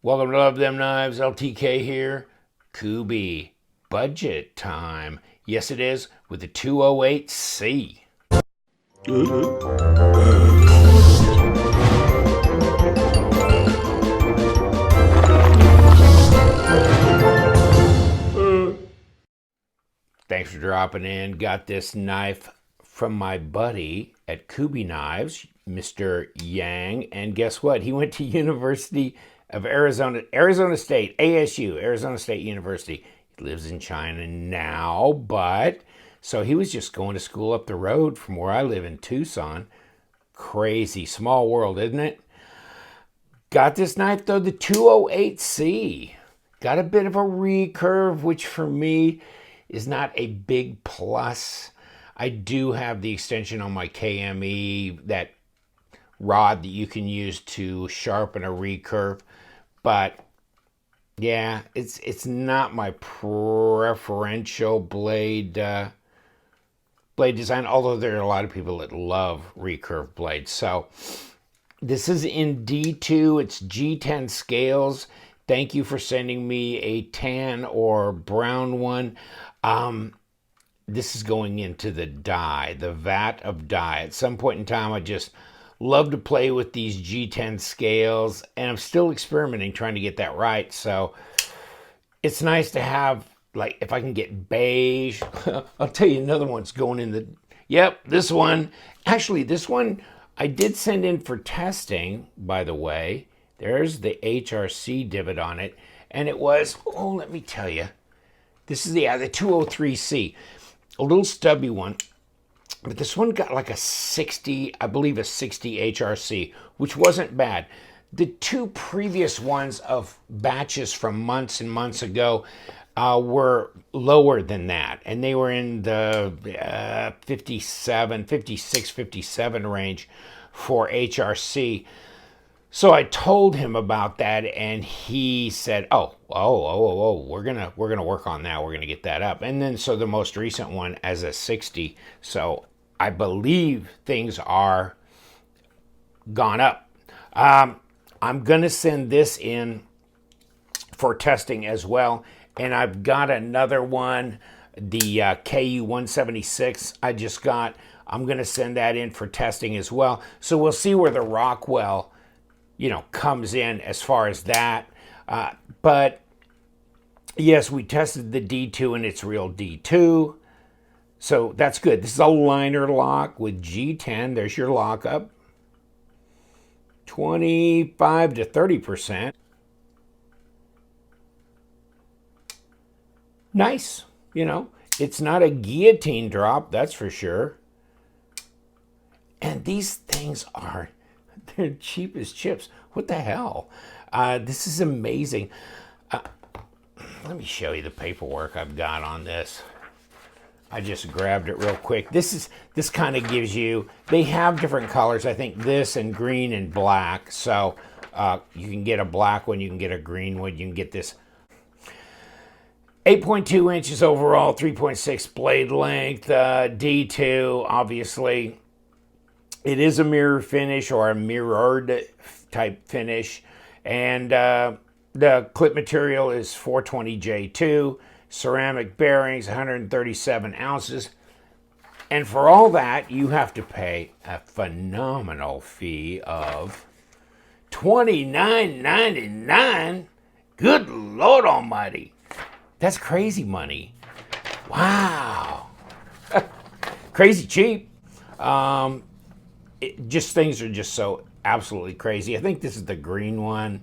Welcome to Love Them Knives. LTK here. Kubey. Budget time. Yes, it is with the 208C. Thanks for dropping in. Got this knife from my buddy at Kubey Knives, Mr. Yang. And guess what? He went to University of Arizona State, ASU, Arizona State University. He lives in China now, but so he was just going to school up the road from where I live in Tucson. Crazy small world, isn't it? Got this knife though, the 208C. Got a bit of a recurve, which for me is not a big plus. I do have the extension on my KME, that rod that you can use to sharpen a recurve, but yeah, it's not my preferential blade design, although there are a lot of people that love recurve blades. So this is in D2, it's G10 scales. Thank you for sending me a tan or brown one. This is going into the dye, the vat of dye. At some point in time, I just love to play with these G10 scales, and I'm still experimenting, trying to get that right. So it's nice to have, like, if I can get beige. I'll tell you another one's going in the, yep, this one. Actually, this one I did send in for testing, by the way. There's the HRC divot on it, and it was, oh, let me tell you, this is the 203C, a little stubby one, but this one got like a 60, I believe a 60 HRC, which wasn't bad. The two previous ones of batches from months and months ago were lower than that, and they were in the 56, 57 range for HRC. So I told him about that, and he said, "Oh, we're gonna work on that. We're gonna get that up." And then so the most recent one as a 60. So I believe things are gone up. I'm gonna send this in for testing as well, and I've got another one, the KU208C I just got. I'm gonna send that in for testing as well. So we'll see where the Rockwell, comes in as far as that. But yes, we tested the D2 and it's real D2. So that's good. This is a liner lock with G10. There's your lockup. 25 to 30%. Nice. It's not a guillotine drop, that's for sure. And these things are, they're cheap as chips. What the hell? This is amazing. Let me show you the paperwork I've got on this. I just grabbed it real quick. This kind of gives you, they have different colors. I think this and green and black. So you can get a black one, you can get a green one, you can get this. 8.2 inches overall, 3.6 blade length, D2, obviously. It is a mirror finish or a mirrored type finish. And the clip material is 420J2, ceramic bearings, 137 ounces. And for all that, you have to pay a phenomenal fee of $29.99. Good Lord Almighty. That's crazy money. Wow. Crazy cheap. Things are just so absolutely crazy. I think this is the green one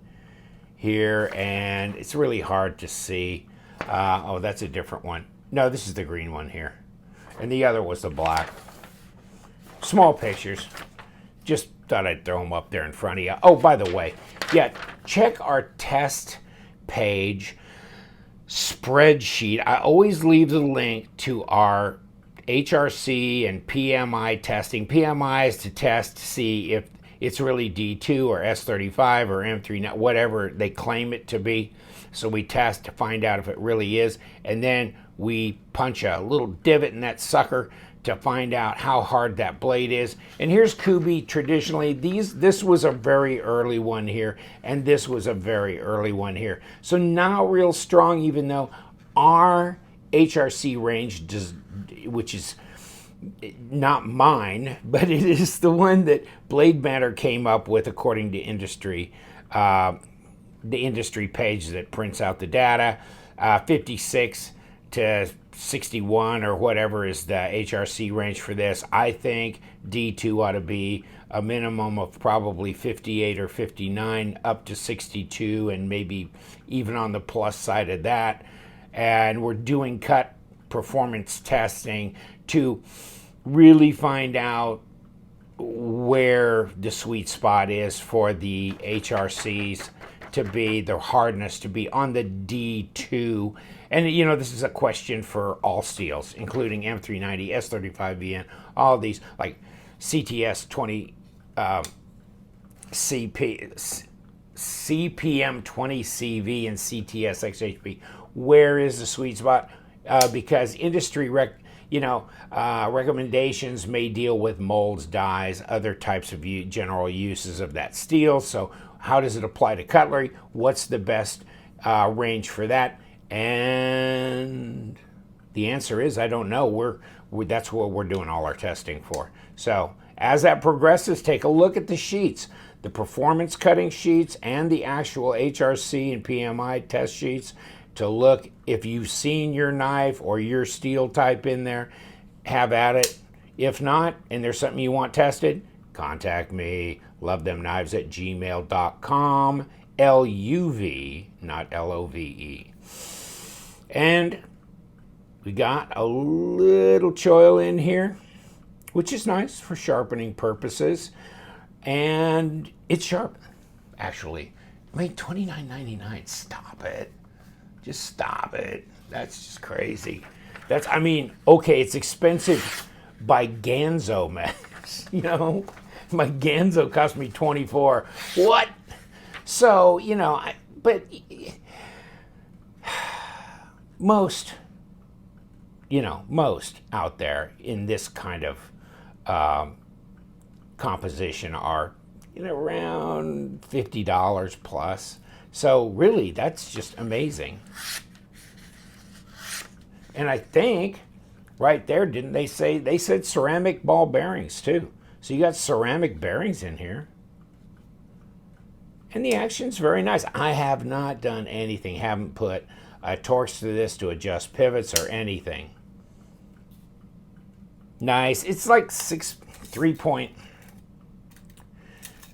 here, and it's really hard to see. Oh, that's a different one. No, this is the green one here. And the other was the black. Small pictures. Just thought I'd throw them up there in front of you. Oh, by the way, yeah, check our test page spreadsheet. I always leave the link to our HRC and PMI testing. PMI is to test to see if it's really D2 or S35 or M3, whatever they claim it to be. So we test to find out if it really is, and then we punch a little divot in that sucker to find out how hard that blade is. And here's Kubey. Traditionally, this was a very early one here, and this was a very early one here. So not real strong, even though our HRC range does, which is not mine, but it is the one that Blade Matter came up with according to industry, the industry page that prints out the data. 56 to 61 or whatever is the HRC range for this. I think D2 ought to be a minimum of probably 58 or 59 up to 62, and maybe even on the plus side of that. And we're doing cut performance testing to really find out where the sweet spot is for the HRCs to be, the hardness to be on the D2. And you know, this is a question for all steels, including M390, S35VN, all of these, like CTS 20 CPM 20CV and CTS XHP. Where is the sweet spot? Because industry recommendations may deal with molds, dies, other types of general uses of that steel. So how does it apply to cutlery? What's the best range for that? And the answer is, I don't know. That's what we're doing all our testing for. So as that progresses, take a look at the sheets, the performance cutting sheets and the actual HRC and PMI test sheets, to look if you've seen your knife or your steel type in there. Have at it. If not, and there's something you want tested, contact me. LoveThemKnives@gmail.com. LUV, not LOVE. And we got a little choil in here, which is nice for sharpening purposes. And it's sharp, actually. I mean, $29.99. Stop it. Just stop it. That's just crazy. I mean, okay, it's expensive by Ganzo, man. You know, my Ganzo cost me $24. What? So, you know, but most out there in this kind of composition are, around $50 plus. So really, that's just amazing. And I think right there, didn't they say, they said ceramic ball bearings too. So you got ceramic bearings in here. And the action's very nice. I have not done anything, haven't put torques to this to adjust pivots or anything. Nice. It's like 3 point.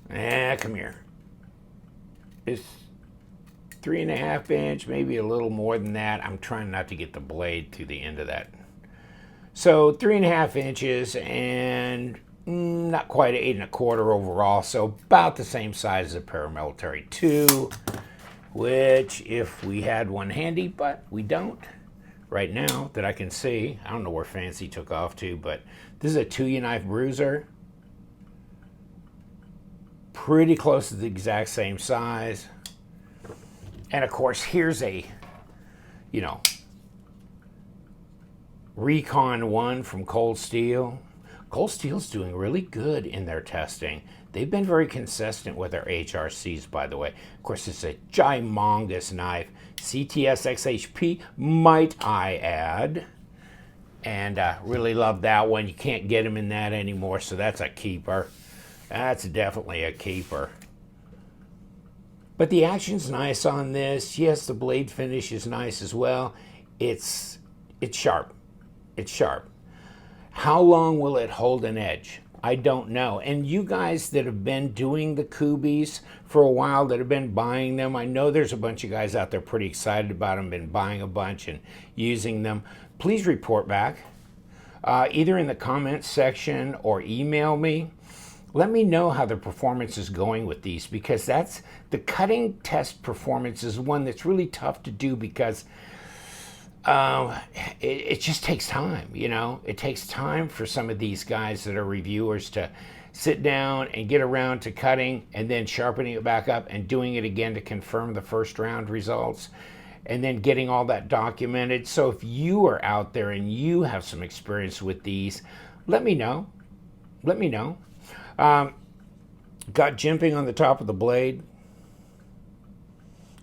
Come here. It's 3.5 inch, maybe a little more than that. I'm trying not to get the blade to the end of that. So 3.5 inches and not quite 8 1/4 overall. So about the same size as a Paramilitary 2, which if we had one handy, but we don't right now that I can see. I don't know where Fancy took off to, but this is a Tuyaknife bruiser. Pretty close to the exact same size. And of course, here's a, Recon 1 from Cold Steel. Cold Steel's doing really good in their testing. They've been very consistent with their HRCs, by the way. Of course, it's a gymongous knife. CTS XHP, might I add. And really love that one. You can't get them in that anymore, so that's a keeper. That's definitely a keeper. But the action's nice on this. Yes, the blade finish is nice as well. It's sharp. It's sharp. How long will it hold an edge? I don't know. And you guys that have been doing the Kubeys for a while, that have been buying them, I know there's a bunch of guys out there pretty excited about them, been buying a bunch and using them. Please report back, either in the comments section or email me. Let me know how the performance is going with these, because that's the cutting test performance is one that's really tough to do, because it just takes time. It takes time for some of these guys that are reviewers to sit down and get around to cutting and then sharpening it back up and doing it again to confirm the first round results. and then getting all that documented. So if you are out there and you have some experience with these, let me know. Let me know. Got jimping on the top of the blade,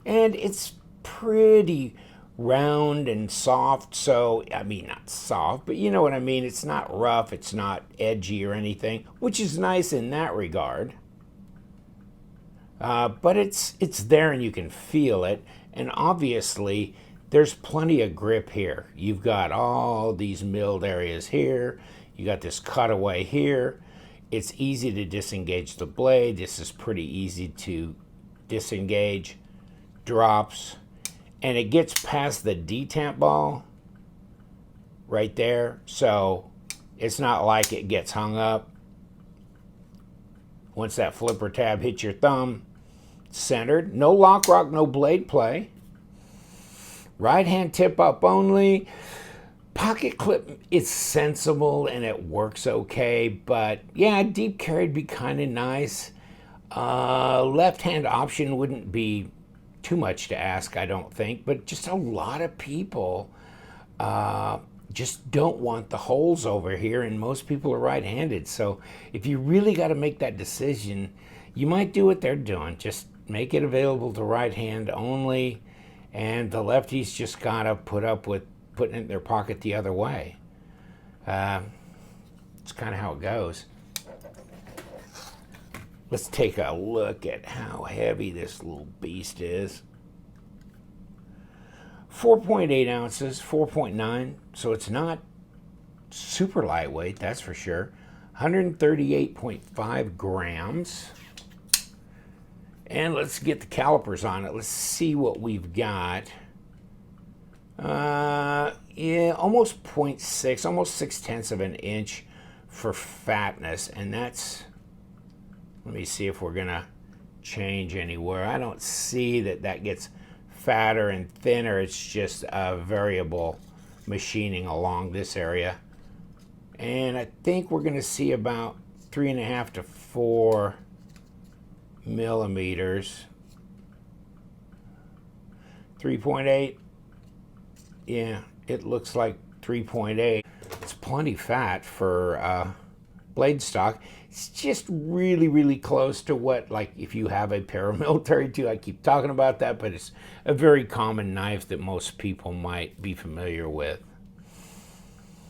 and it's pretty round and soft. So, I mean, not soft, but you know what I mean. It's not rough, it's not edgy or anything, which is nice in that regard. But it's there and you can feel it. And obviously, there's plenty of grip here. You've got all these milled areas here. You got this cutaway here. It's easy to disengage the blade. This is pretty easy to disengage. Drops. And it gets past the detamp ball right there. So it's not like it gets hung up. Once that flipper tab hits your thumb, centered. No lock rock, no blade play. Right hand tip up only. Pocket clip is sensible and it works okay, but yeah, deep carry'd be kind of nice. Left hand option wouldn't be too much to ask, I don't think, but just a lot of people just don't want the holes over here, and most people are right-handed. So if you really got to make that decision, you might do what they're doing. Just make it available to right hand only, and the lefties just got to put up with putting it in their pocket the other way. It's kind of how it goes. Let's take a look at how heavy this little beast is. 4.8 ounces, 4.9, so it's not super lightweight, that's for sure. 138.5 grams. And let's get the calipers on it. Let's see what we've got. Yeah, almost 0.6, almost 0.6 of an inch for fatness, and that's, let me see if we're gonna change anywhere. I don't see that that gets fatter and thinner. It's just a variable machining along this area, and I think we're gonna see about 3.5 to 4 millimeters. 3.8. Yeah, it looks like 3.8. It's plenty fat for blade stock. It's just really, really close to what, like if you have a paramilitary too. I keep talking about that, but it's a very common knife that most people might be familiar with.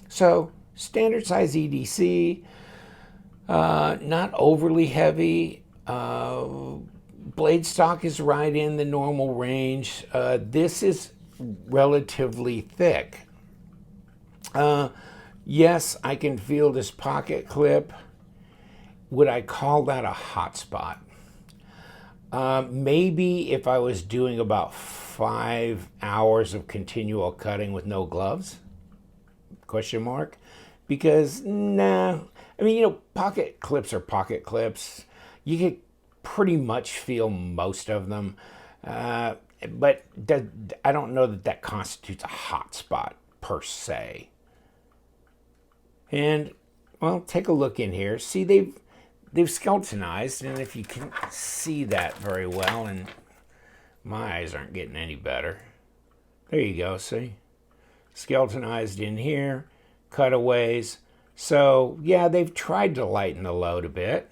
So, standard size EDC, not overly heavy. Blade stock is right in the normal range. This is relatively thick. Yes, I can feel this pocket clip. Would I call that a hot spot? Maybe if I was doing about 5 hours of continual cutting with no gloves? Question mark. Because, nah. I mean, you know, pocket clips are pocket clips. You can pretty much feel most of them. But I don't know that that constitutes a hot spot per se. And, well, take a look in here. See, they've skeletonized, and if you can see that very well, and my eyes aren't getting any better. There you go, see? Skeletonized in here, cutaways. So, yeah, they've tried to lighten the load a bit.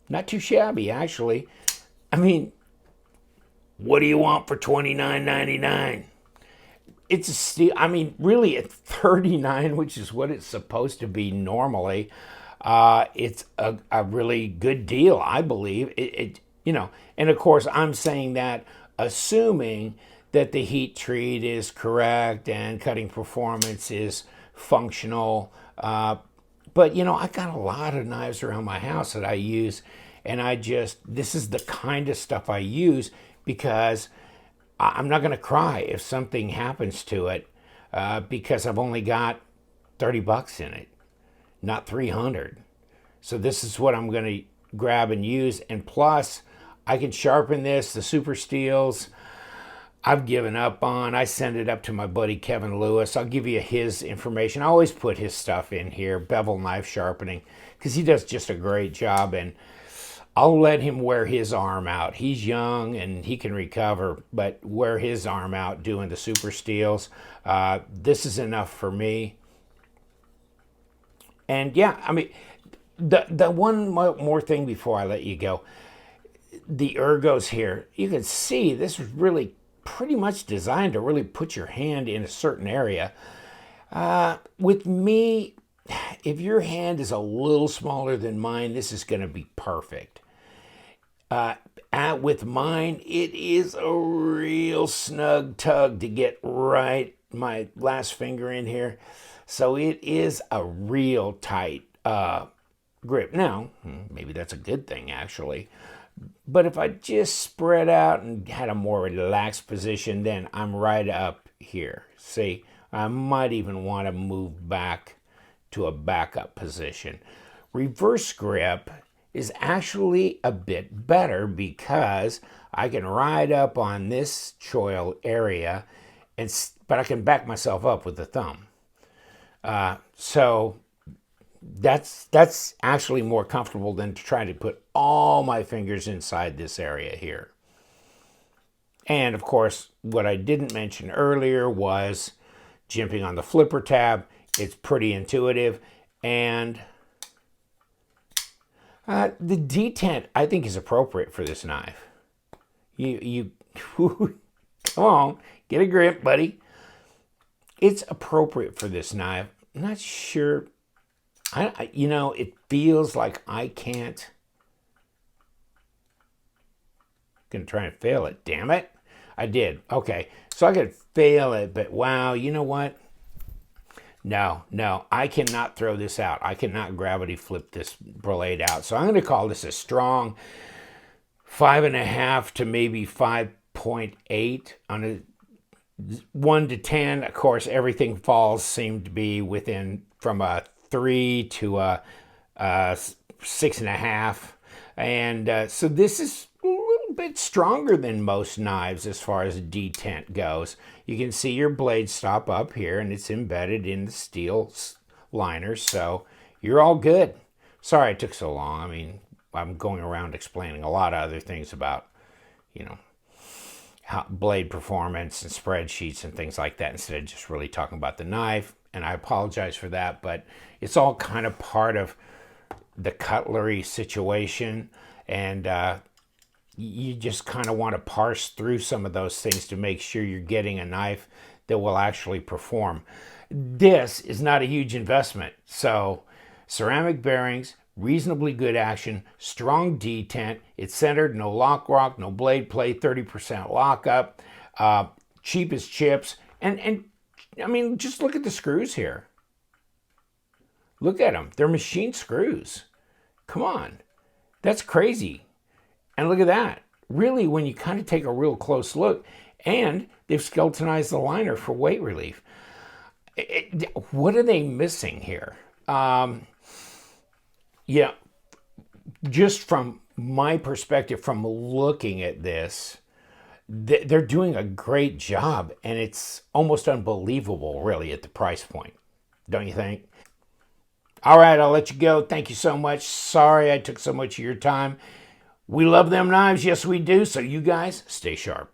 Not too shabby, actually. I mean, what do you want for $29.99? It's a steal. I mean, really, at $39, which is what it's supposed to be normally, it's a really good deal, I believe. You know, and of course, I'm saying that assuming that the heat treat is correct and cutting performance is functional. But, you know, I got a lot of knives around my house that I use, and this is the kind of stuff I use because I'm not going to cry if something happens to it because I've only got $30 in it, not 300. So this is what I'm going to grab and use, and plus I can sharpen this, the super steels. I've given up on. I send it up to my buddy Kevin Lewis. I'll give you his information. I always put his stuff in here, bevel knife sharpening, because he does just a great job, and I'll let him wear his arm out. He's young and he can recover, but wear his arm out doing the super steels. This is enough for me. And yeah, I mean, the one more thing before I let you go, the ergos here, you can see this is really pretty much designed to really put your hand in a certain area. With me, if your hand is a little smaller than mine, this is going to be perfect. With mine, it is a real snug tug to get right my last finger in here. So it is a real tight grip. Now, maybe that's a good thing, actually. But if I just spread out and had a more relaxed position, then I'm right up here. See, I might even want to move back to a backup position. Reverse grip is actually a bit better because I can ride up on this choil area, but I can back myself up with the thumb. So that's actually more comfortable than to try to put all my fingers inside this area here. And of course, what I didn't mention earlier was jimping on the flipper tab. It's pretty intuitive, and the detent I think is appropriate for this knife. You come on, get a grip, buddy. It's appropriate for this knife. I'm not sure. You know, it feels like I can't. Gonna try and fail it. Damn it! I did. Okay, so I could fail it, but wow, you know what? No, I cannot throw this out. I cannot gravity flip this blade out. So I'm going to call this a strong 5.5 to maybe 5.8 on a 1 to 10. Of course, everything falls seemed to be within from a 3 to a 6.5, and so this is a little bit stronger than most knives as far as detent goes. You can see your blade stop up here, and it's embedded in the steel liner, so you're all good. Sorry it took so long. I mean, I'm going around explaining a lot of other things about, you know, how blade performance and spreadsheets and things like that instead of just really talking about the knife, and I apologize for that, but it's all kind of part of the cutlery situation, and you just kind of want to parse through some of those things to make sure you're getting a knife that will actually perform. This is not a huge investment. So ceramic bearings, reasonably good action, strong detent, it's centered, no lock rock, no blade play, 30% lockup, cheap as chips, and I mean, just look at the screws here. Look at them. They're machine screws. Come on. That's crazy. And look at that. Really, when you kind of take a real close look, and they've skeletonized the liner for weight relief. What are they missing here? Yeah, just from my perspective, from looking at this, they're doing a great job, and it's almost unbelievable, really, at the price point. Don't you think? All right, I'll let you go. Thank you so much. Sorry I took so much of your time. We love them knives. Yes, we do. So you guys stay sharp.